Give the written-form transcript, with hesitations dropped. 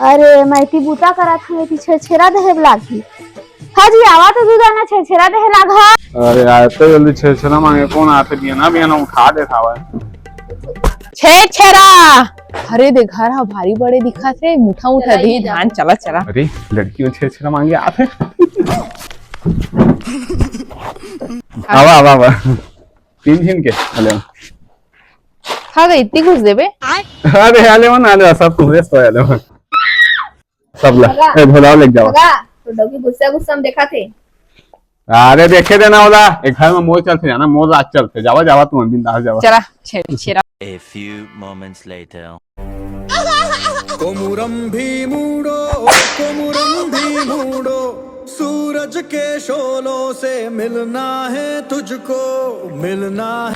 अरे माइती बूता करा था कि छेरा देहे लागी। हाजी आवा तो दूधा ना छेरा देहे लागा। अरे आए तो जल्दी छेरा मांगे कौन आते बिना बिना उठा दे था छेरा। अरे देख घर हा भारी बड़े दिखा थे मुठा मुठा दी धान चला चला। अरे लड़कियों छेरा मांगे आते आवा आवा आवा तीन दिन के अले हाँ गई इतनी घुस देबे। अरे आले मन आले सब तुम्हारे सो आले मन सब ला ए भोलाव लेके जाओ तो डोगी गुस्सा गुस्सा हम देखा थे। अरे देखे देना वाला एक घर में मोर चलते जाना मोर आज चलते जावा जावा तुम बिंदास जावा चला छेरा। A few moments later. कोमुरम भीमुडो सूरज के शोलों से मिलना है तुझको मिलना है।